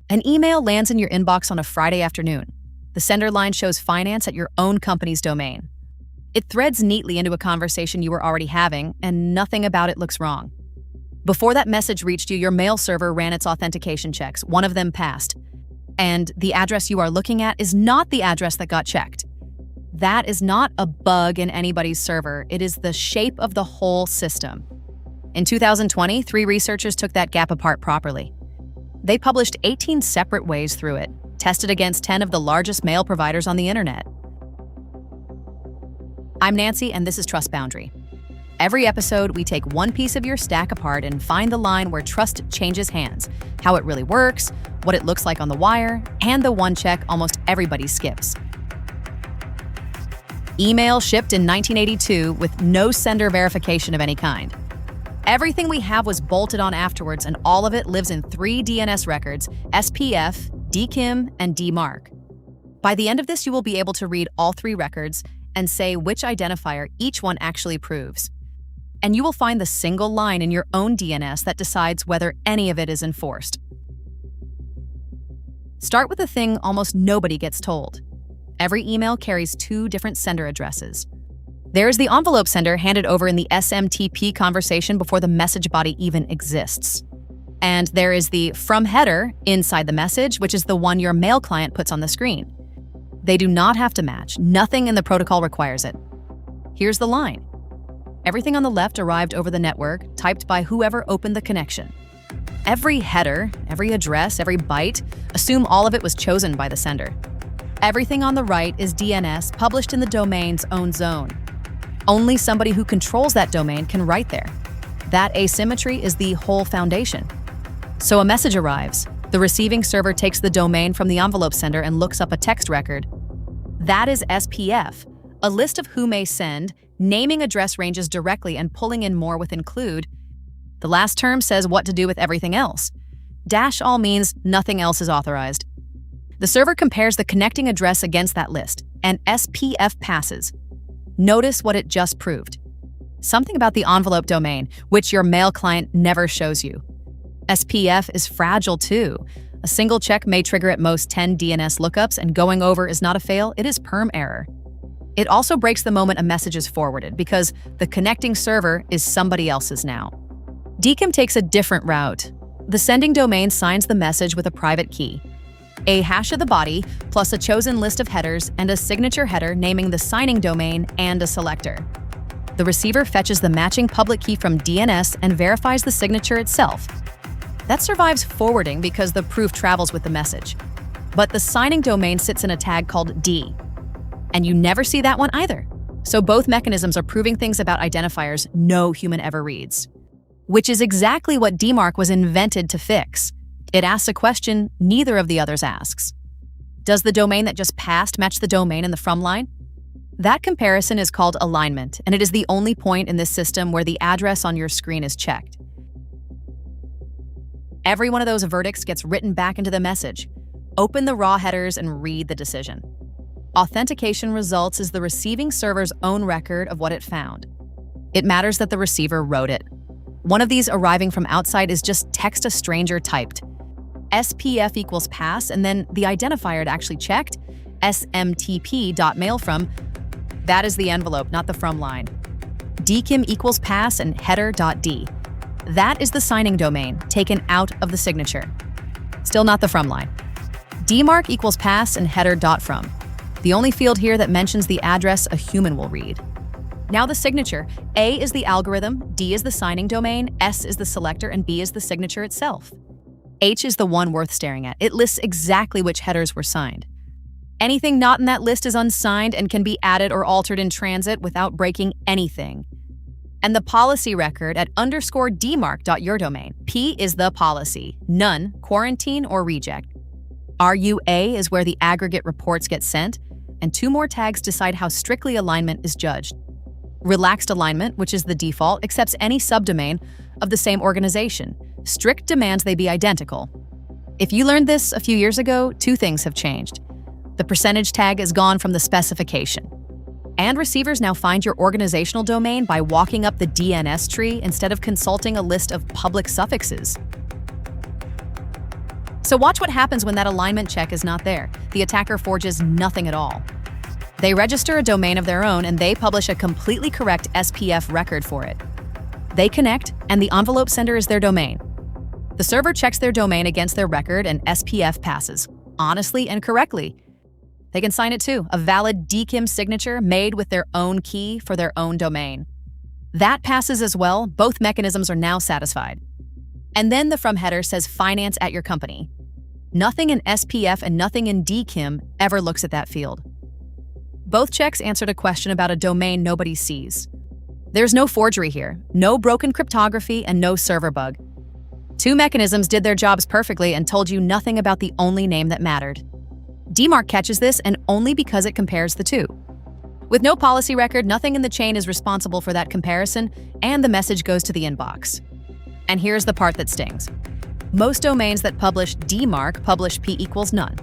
An email lands in your inbox on a Friday afternoon. The sender line shows finance at your own company's domain. It threads neatly into a conversation you were already having, and nothing about it looks wrong. Before that message reached you, your mail server ran its authentication checks. One of them passed. And the address you are looking at is not the address that got checked. That is not a bug in anybody's server. It is the shape of the whole system. In 2020, 3 researchers took that gap apart properly. They published 18 separate ways through it, tested against 10 of the largest mail providers on the internet. I'm Nancy, and this is Trust Boundary. Every episode, we take one piece of your stack apart and find the line where trust changes hands, how it really works, what it looks like on the wire, and the one check almost everybody skips. Email shipped in 1982 with no sender verification of any kind. Everything we have was bolted on afterwards, and all of it lives in 3 DNS records: SPF, DKIM, and DMARC. By the end of this, you will be able to read all 3 records and say which identifier each one actually proves. And you will find the single line in your own DNS that decides whether any of it is enforced. Start with the thing almost nobody gets told. Every email carries 2 different sender addresses. There is the envelope sender handed over in the SMTP conversation before the message body even exists. And there is the from header inside the message, which is the one your mail client puts on the screen. They do not have to match. Nothing in the protocol requires it. Here's the line. Everything on the left arrived over the network, typed by whoever opened the connection. Every header, every address, every byte, assume all of it was chosen by the sender. Everything on the right is DNS published in the domain's own zone. Only somebody who controls that domain can write there. That asymmetry is the whole foundation. So a message arrives. The receiving server takes the domain from the envelope sender and looks up a text record. That is SPF, a list of who may send, naming address ranges directly and pulling in more with include. The last term says what to do with everything else. Dash all means nothing else is authorized. The server compares the connecting address against that list, and SPF passes. Notice what it just proved. Something about the envelope domain, which your mail client never shows you. SPF is fragile too. A single check may trigger at most 10 DNS lookups, and going over is not a fail, it is perm error. It also breaks the moment a message is forwarded because the connecting server is somebody else's now. DKIM takes a different route. The sending domain signs the message with a private key. A hash of the body, plus a chosen list of headers and a signature header naming the signing domain and a selector. The receiver fetches the matching public key from DNS and verifies the signature itself. That survives forwarding because the proof travels with the message. But the signing domain sits in a tag called D. And you never see that one either. So both mechanisms are proving things about identifiers no human ever reads. Which is exactly what DMARC was invented to fix. It asks a question neither of the others asks. Does the domain that just passed match the domain in the from line? That comparison is called alignment, and it is the only point in this system where the address on your screen is checked. Every one of those verdicts gets written back into the message. Open the raw headers and read the decision. Authentication results is the receiving server's own record of what it found. It matters that the receiver wrote it. One of these arriving from outside is just text a stranger typed. SPF equals pass, and then the identifier it actually checked, SMTP.mailFrom, that is the envelope, not the from line. DKIM equals pass and header.d. That is the signing domain, taken out of the signature. Still not the from line. DMARC equals pass and header.from. The only field here that mentions the address a human will read. Now the signature. A is the algorithm, D is the signing domain, S is the selector, and B is the signature itself. H is the one worth staring at. It lists exactly which headers were signed. Anything not in that list is unsigned and can be added or altered in transit without breaking anything. And the policy record at _dmarc.yourdomain. P is the policy, none, quarantine, or reject. RUA is where the aggregate reports get sent, and 2 more tags decide how strictly alignment is judged. Relaxed alignment, which is the default, accepts any subdomain of the same organization. Strict demands they be identical. If you learned this a few years ago, 2 things have changed. The percentage tag is gone from the specification. And receivers now find your organizational domain by walking up the DNS tree instead of consulting a list of public suffixes. So watch what happens when that alignment check is not there. The attacker forges nothing at all. They register a domain of their own and they publish a completely correct SPF record for it. They connect, and the envelope sender is their domain. The server checks their domain against their record and SPF passes, honestly and correctly. They can sign it too, a valid DKIM signature made with their own key for their own domain. That passes as well. Both mechanisms are now satisfied. And then the from header says finance at your company. Nothing in SPF and nothing in DKIM ever looks at that field. Both checks answered a question about a domain nobody sees. There's no forgery here, no broken cryptography, and no server bug. Two mechanisms did their jobs perfectly and told you nothing about the only name that mattered. DMARC catches this, and only because it compares the two. With no policy record, nothing in the chain is responsible for that comparison, and the message goes to the inbox. And here's the part that stings. Most domains that publish DMARC publish p equals none,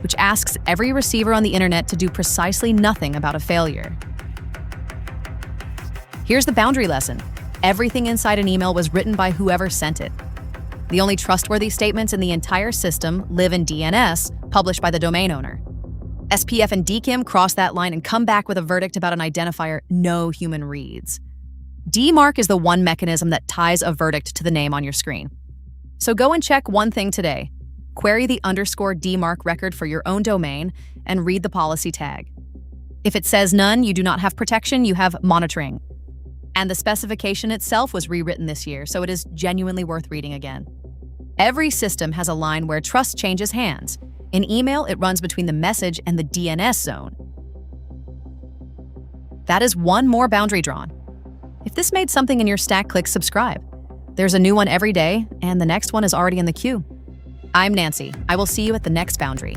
which asks every receiver on the internet to do precisely nothing about a failure. Here's the boundary lesson. Everything inside an email was written by whoever sent it. The only trustworthy statements in the entire system live in DNS, published by the domain owner. SPF and DKIM cross that line and come back with a verdict about an identifier no human reads. DMARC is the one mechanism that ties a verdict to the name on your screen. So go and check one thing today. Query the _DMARC record for your own domain and read the policy tag. If it says none, you do not have protection, you have monitoring. And the specification itself was rewritten this year, so it is genuinely worth reading again. Every system has a line where trust changes hands. In email, it runs between the message and the DNS zone. That is one more boundary drawn. If this made something in your stack, click subscribe. There's a new one every day, and the next one is already in the queue. I'm Nancy. I will see you at the next boundary.